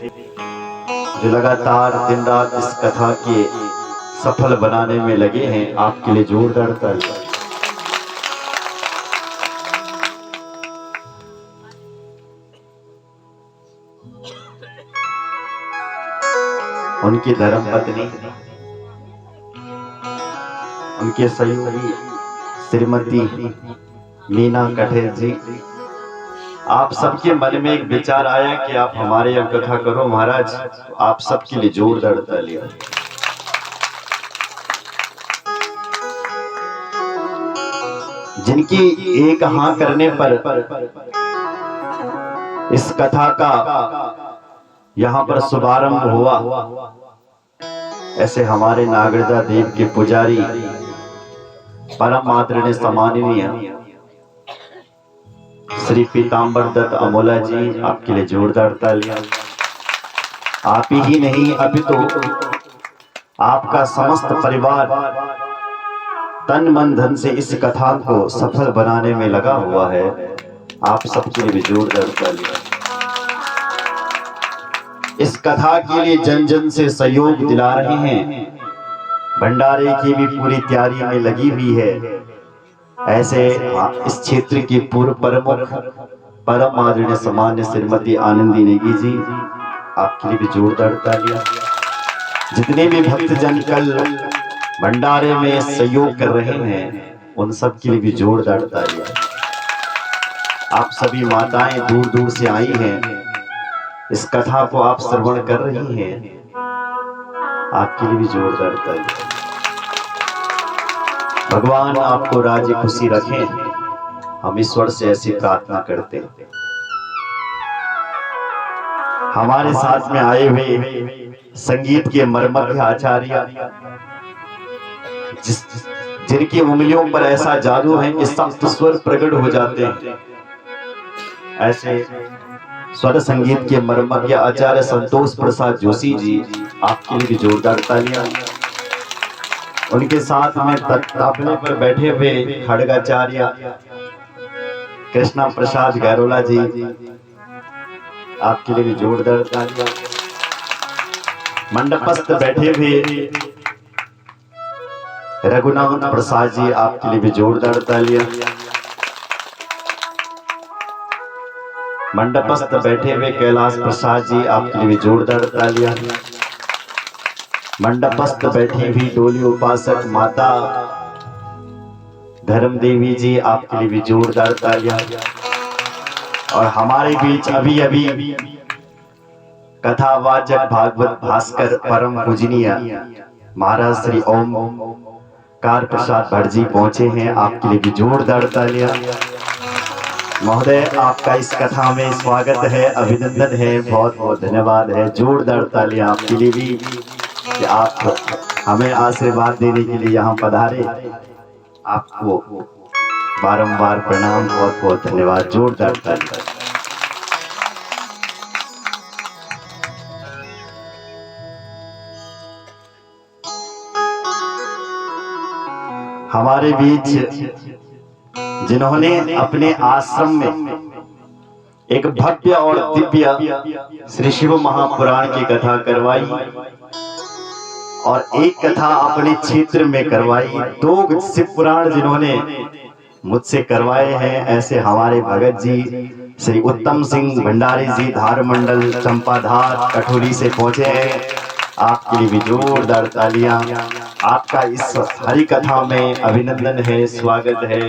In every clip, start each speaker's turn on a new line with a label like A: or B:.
A: जो लगातार दिन रात इस कथा के सफल बनाने में लगे हैं, आपके लिए जोरदार तालियां। उनकी धर्मपत्नी, उनके सहयोगी श्रीमती मीना कठेर जी, आप सबके मन में एक विचार आया कि आप हमारे यहाँ कथा करो महाराज, तो आप सबके लिए जोरदार तालियां। जिनकी एक हाँ करने पर इस कथा का यहाँ पर शुभारंभ हुआ, ऐसे हमारे नागरदा देव के पुजारी परम आदरणीय सम्माननीय श्री पीतांबर दत्त अमोला जी, आपके लिए जोरदार तालियां। आप ही नहीं, अभी तो आपका समस्त परिवार तन मन धन से इस कथा को सफल बनाने में लगा हुआ है। आप सबके लिए भी जोरदार तालियां। इस कथा के लिए जन जन से सहयोग दिला रहे हैं, भंडारे की भी पूरी तैयारी में लगी हुई है। ऐसे इस क्षेत्र की पूर्व प्रमुख परम आदरणीय सम्मान्य श्रीमती आनंदी नेगी जी, आपके लिए भी जोरदार तालियां। जितने भी भक्तजन कल भंडारे में सहयोग कर रहे हैं, उन सब के लिए भी जोरदार तालियां। आप सभी माताएं दूर दूर से आई हैं, इस कथा को आप श्रवण कर रही हैं, आपके लिए भी जोरदार तालियां। भगवान आपको राजी खुशी रखें, हम ईश्वर से ऐसी प्रार्थना करते हैं। हमारे साथ में आए हुए संगीत के मर्मज्ञ आचार्य, जिनकी उंगलियों पर ऐसा जादू है कि सप्त स्वर प्रकट हो जाते हैं, ऐसे स्वर संगीत के मर्मज्ञ आचार्य संतोष प्रसाद जोशी जी, आपके लिए भी जोरदार तालियां। उनके साथ में तबले पर बैठे हुए खड़गाचार्य कृष्णा प्रसाद गैरोला जी, आपके लिए भी जोरदार तालियां। मंडपस्थ बैठे हुए रघुनाथ प्रसाद जी, आपके लिए भी जोरदार तालियां। मंडपस्थ बैठे हुए कैलाश प्रसाद जी, आपके लिए भी जोरदार तालियां। मंडपस्थ बैठी हुई डोली उपासक माता धर्म देवी जी, आपके लिए भी जोरदार तालियां। और हमारे बीच अभी अभी कथावाचक भागवत भास्कर परम पूजनीय महाराज श्री ओम कार प्रसाद भट्ट जी पहुंचे हैं, आपके लिए भी जोरदार तालियां। महोदय, आपका इस कथा में स्वागत है, अभिनंदन है, बहुत बहुत धन्यवाद है। जोरदार तालियां आपके लिए भी कि आप हमें आशीर्वाद देने के लिए यहाँ पधारे। आपको बारंबार प्रणाम, बहुत बहुत धन्यवाद। जोरदार तालियां। हमारे बीच जिन्होंने अपने आश्रम में एक भव्य और दिव्य श्री शिव महापुराण की कथा करवाई और एक कथा अपने क्षेत्र में करवाई, 2 शिव पुराण जिन्होंने मुझसे करवाए हैं, ऐसे हमारे भगत जी श्री उत्तम सिंह भंडारी जी धार मंडल चंपाधार कठोरी से पहुंचे हैं, आपके लिए भी जोरदार तालियां। आपका इस हरि कथा में अभिनंदन है, स्वागत है,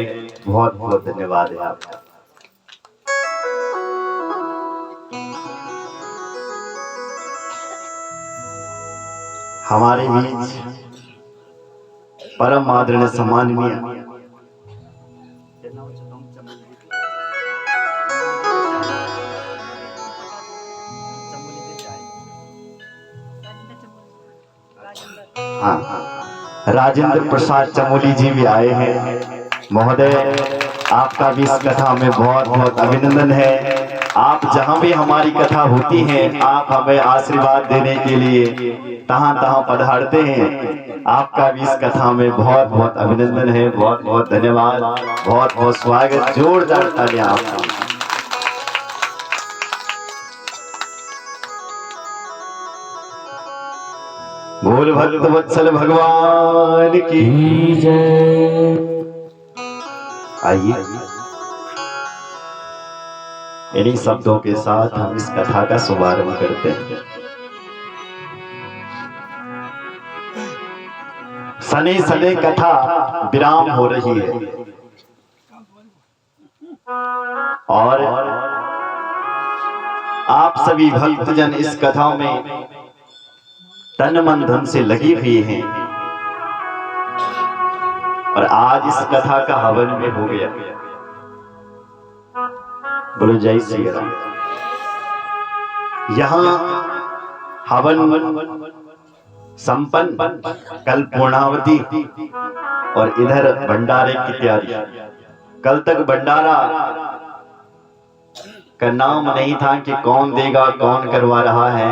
A: बहुत बहुत धन्यवाद है आपका। हमारे बीच परम आदरणीय सम्माननीय राजेंद्र प्रसाद चमोली जी भी आए हैं। महोदय, आपका भी इस कथा में बहुत बहुत अभिनंदन है। आप जहां भी हमारी कथा होती है, आप हमें आशीर्वाद देने के लिए तहां तहां पधारते हैं। आपका भी इस कथा में बहुत बहुत अभिनंदन है, बहुत बहुत धन्यवाद, बहुत बहुत स्वागत। जोरदार तालियां आपका। बोल भक्त वत्सल भगवान की जय। आइए इन्हीं शब्दों के साथ हम इस कथा का शुभारंभ करते हैं। सने सने कथा विराम हो रही है और आप सभी भक्तजन इस कथा में तन मन धन से लगी हुई हैं और आज इस कथा का हवन में हो गया। बोलो जय श्री राम। यहाँ हवन संपन्न, कल पूर्णावती और इधर भंडारे की तैयारी। कल तक भंडारा का नाम नहीं था कि कौन देगा कौन करवा रहा है,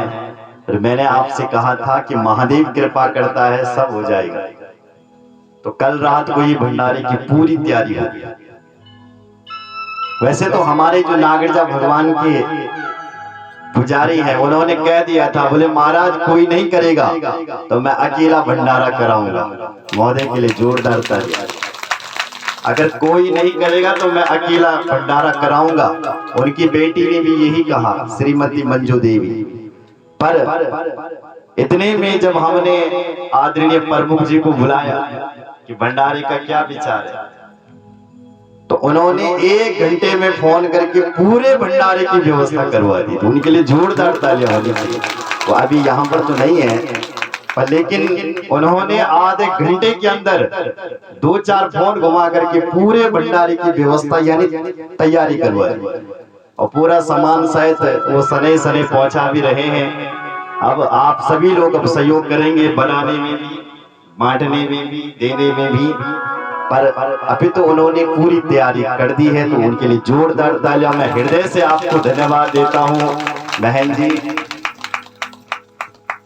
A: और मैंने आपसे कहा था कि महादेव कृपा करता है सब हो जाएगा। तो कल रात को ये भंडारे की पूरी तैयारी होगी। वैसे तो हमारे जो नागरजा भगवान के पुजारी है उन्होंने कह दिया था, बोले महाराज कोई नहीं करेगा तो मैं अकेला भंडारा कराऊंगा। महोदय के लिए जोरदार तालियां। अगर कोई नहीं करेगा तो मैं अकेला भंडारा कराऊंगा। उनकी बेटी ने भी यही कहा, श्रीमती मंजू देवी। पर इतने में जब हमने आदरणीय प्रमुख जी को बुलाया कि भंडारे का क्या विचार है, तो उन्होंने 1 घंटे में फोन करके पूरे भंडारे की व्यवस्था करवा दी। तो उनके लिए जोरदार तालियां होनी चाहिए। वो अभी यहाँ पर तो नहीं है, पर लेकिन उन्होंने आधे घंटे के अंदर 2-4 फोन घुमा करके पूरे भंडारे की व्यवस्था यानी तैयारी करवा दी। और पूरा सामान सहित वो सने सने पहुंचा भी रहे हैं। अब आप सभी लोग अब सहयोग करेंगे, बनाने में भी, बांटने में भी, देने में भी। पर अभी तो उन्होंने पूरी तैयारी कर दी है, तो उनके लिए जोरदार तालियां। मैं हृदय से आपको धन्यवाद देता हूं। बहन जी,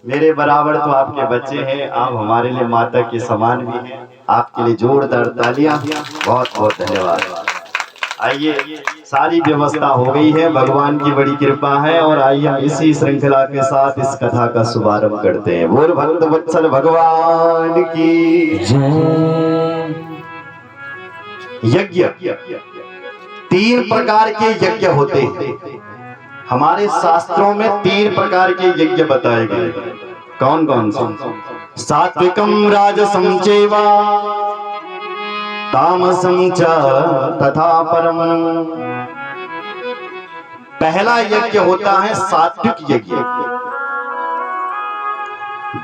A: मेरे बराबर तो आपके बच्चे हैं, आप हमारे लिए माता के समान भी हैं। आपके लिए जोरदार तालियां। बहुत बहुत धन्यवाद। आइए, सारी व्यवस्था हो गई है, भगवान की बड़ी कृपा है। और आइए हम इसी श्रृंखला के साथ इस कथा का शुभारंभ करते हैं। बोल भक्त वत्सल भगवान की जय। यज्ञ 3 प्रकार के यज्ञ होते हैं। हमारे शास्त्रों में 3 प्रकार के यज्ञ बताए गए। कौन कौन से? सात्विकम राजसं चैव तामसं च तथा परम। पहला यज्ञ होता है सात्विक यज्ञ।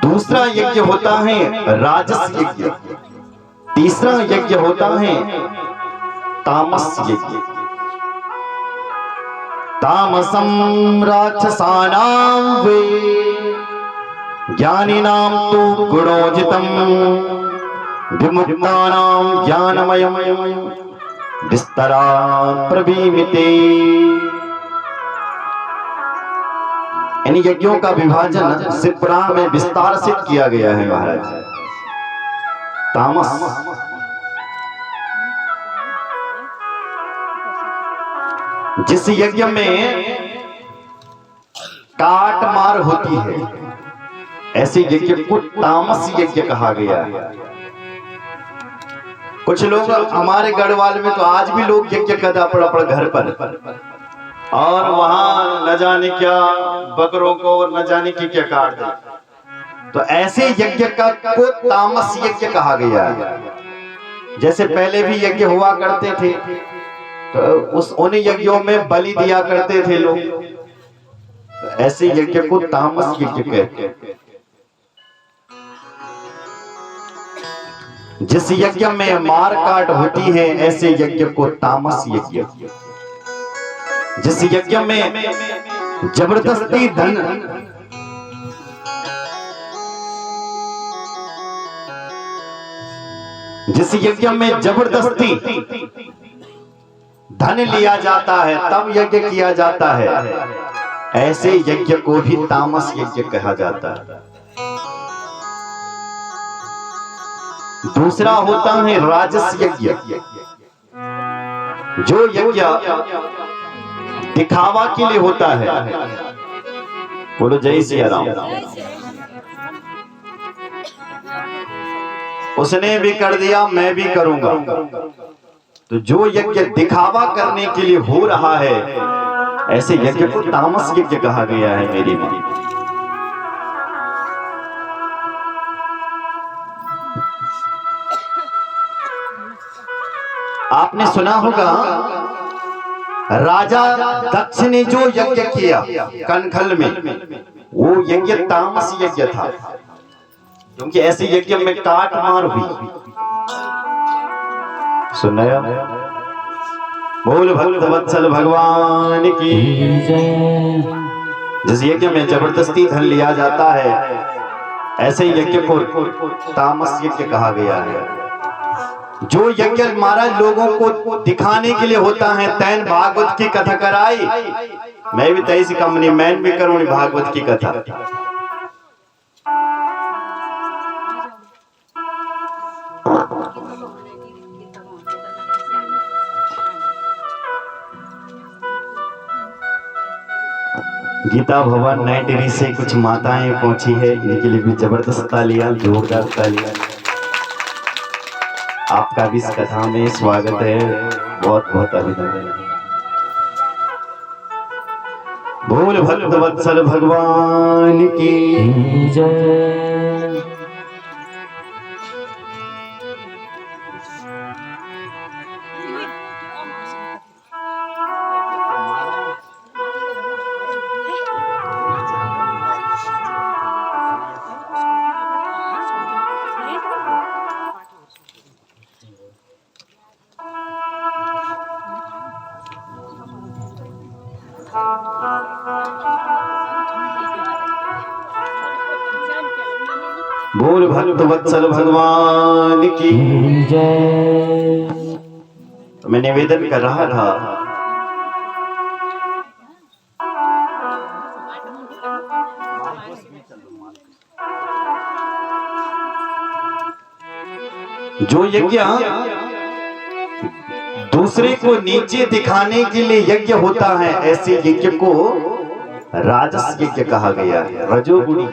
A: दूसरा यज्ञ होता है राजस यज्ञ। तीसरा यज्ञ होता है तामस यज्ञ। तामसं राक्षसानां वे ज्ञानिनां तु गुणोजितं विमुक्तानां ज्ञानमयं विस्तरात् प्रवीमिते। इन यज्ञों का विभाजन शिवपुराण में विस्तार से किया गया है महाराज। तामस जिस यज्ञ में काट मार होती है, ऐसे यज्ञ को तामस यज्ञ कहा गया है। कुछ लोग हमारे गढ़वाल में तो आज भी लोग यज्ञ करते अपने घर पर, और वहां न जाने क्या बकरों को और न जाने की क्या काट दे। तो ऐसे यज्ञ को तामस यज्ञ कहा गया है। जैसे पहले भी यज्ञ हुआ करते थे, तो उन यज्ञों में बलि दिया करते थे लोग। तो ऐसे यज्ञ को तामस यज्ञ कहते हैं। जिस यज्ञ में मार काट होती है, ऐसे यज्ञ को तामस यज्ञ। जिस यज्ञ में जबरदस्ती धन जिस यज्ञ में जबरदस्ती धन लिया जाता है तब यज्ञ किया जाता है, ऐसे यज्ञ को भी तामस यज्ञ कहा जाता है। दूसरा होता है राजस यज्ञ। जो यज्ञ दिखावा के लिए होता है। बोलो जय श्री राम। उसने भी कर दिया, मैं भी करूंगा। तो जो यज्ञ दिखावा करने के लिए हो रहा है, ऐसे यज्ञ को तामस यज्ञ कहा गया है मेरी मां। आपने सुना होगा राजा दक्ष ने जो यज्ञ किया कनखल में, वो यज्ञ तामस यज्ञ था, क्योंकि ऐसे यज्ञ में काट मार हुई। सुनाया बोल भक्त वत्सल भगवान की जय। जिस यज्ञ में जबरदस्ती धन लिया जाता है, ऐसे यज्ञ को तामस यज्ञ कहा गया है। जो यज्ञ महाराज लोगों को दिखाने के लिए होता है, तैन भागवत की कथा कराई, मैं भी तैसी कंपनी मैन भी करूं भागवत की कथा। गीता भवन नई दिल्ली से कुछ माताएं पहुंची है, इनके लिए भी जबरदस्त तालियां, जोरदार तालियां। आपका भी इस कथा में स्वागत है, बहुत बहुत अभिनंदन। बोल भक्त वत्सल भगवान की जय। बोल भक्त वत्सल भगवान की जय। तो मैं निवेदन कर रहा था, जो यज्ञ दूसरे को नीचे दिखाने के लिए यज्ञ होता है, ऐसे यज्ञ को राजस यज्ञ कहा गया है, रजोगुणी।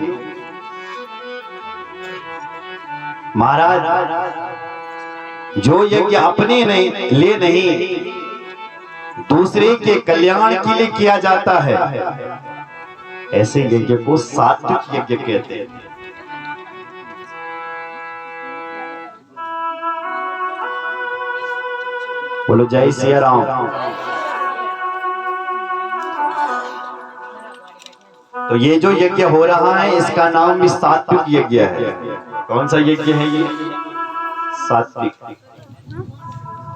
A: महाराज जो यज्ञ अपने लिए नहीं, दूसरे के कल्याण के लिए किया जाता है, ऐसे यज्ञ को सात्विक यज्ञ कहते हैं। बोलो जय सिया राम। तो ये जो यज्ञ हो रहा है, इसका नाम भी सात्विक यज्ञ है। कौन सा यज्ञ है ये? सात्विक।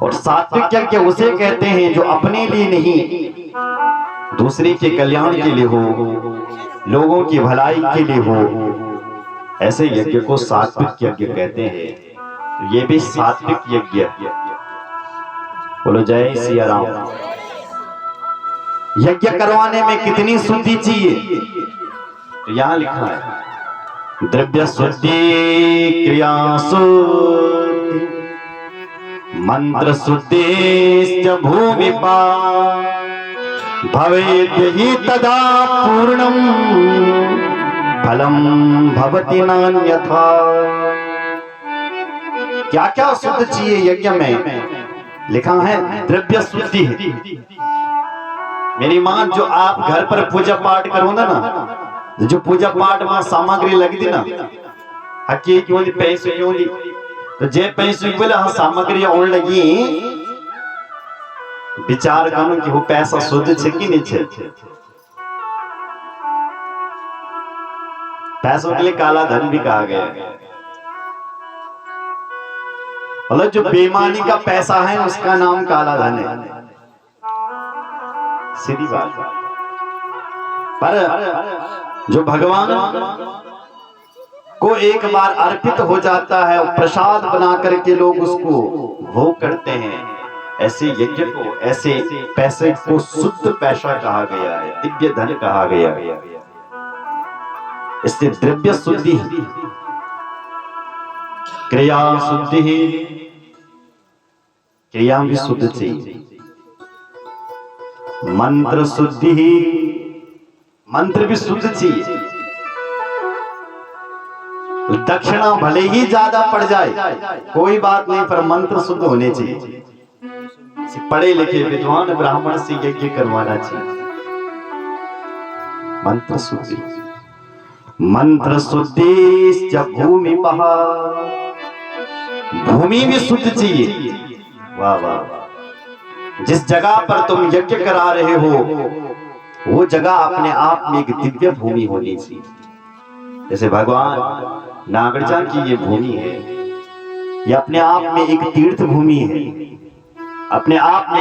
A: और सात्विक यज्ञ उसे कहते हैं जो अपने लिए नहीं, दूसरे के कल्याण के लिए हो, लोगों की भलाई के लिए हो, ऐसे यज्ञ को सात्विक यज्ञ कहते हैं। तो ये भी सात्विक यज्ञ। बोलो जय सिया राम। यज्ञ करवाने में कितनी शुद्धि चाहिए? तो यहां लिखा है द्रव्य शुद्धि, क्रिया शुद्धि, मंत्र शुद्धि, भूमि भवेत् हि तदा पूर्णं फलम भवति नान्यथा। क्या क्या शुद्ध चाहिए यज्ञ में? लिखा है द्रव्य शुद्धि। मेरी मां, जो आप घर पर पूजा पाठ करो ना, जो पूजा पाठ में सामग्री लगी थी ना, हकी क्यों दी, पैसे क्यों दी, तो जे पैसे बोले हाँ सामग्री और लगी, विचार करो कि वो पैसा शुद्ध है कि नहीं है। पैसों के लिए काला धन भी कहा गया है। मतलब जो बेईमानी का पैसा है, उसका नाम काला धन है, सीधी बात। पर जो भगवान को एक बार अर्पित हो जाता है, प्रसाद बना करके लोग उसको भोग करते हैं, ऐसे यज्ञ को, ऐसे पैसे को शुद्ध पैसा कहा गया है, दिव्य धन कहा गया है। इससे द्रव्य शुद्धि, क्रिया शुद्धि, क्रिया भी शुद्ध चाहिए, मंत्र शुद्धि, मंत्र भी शुद्ध चाहिए। दक्षिणा भले ही ज्यादा पड़ जाए कोई बात नहीं, पर मंत्र शुद्ध होने चाहिए। पढ़े लिखे विद्वान ब्राह्मण से यज्ञ करवाना चाहिए। मंत्र शुद्धि, मंत्र शुद्धि जब भूमि पहाड़, भूमि भी शुद्ध चाहिए। वाह वाह। जिस जगह पर तुम यज्ञ करा रहे हो वो जगह अपने आप में एक दिव्य भूमि होनी चाहिए। जैसे भगवान नागरजा की ये भूमि है, ये अपने आप में एक तीर्थ भूमि है, अपने आप में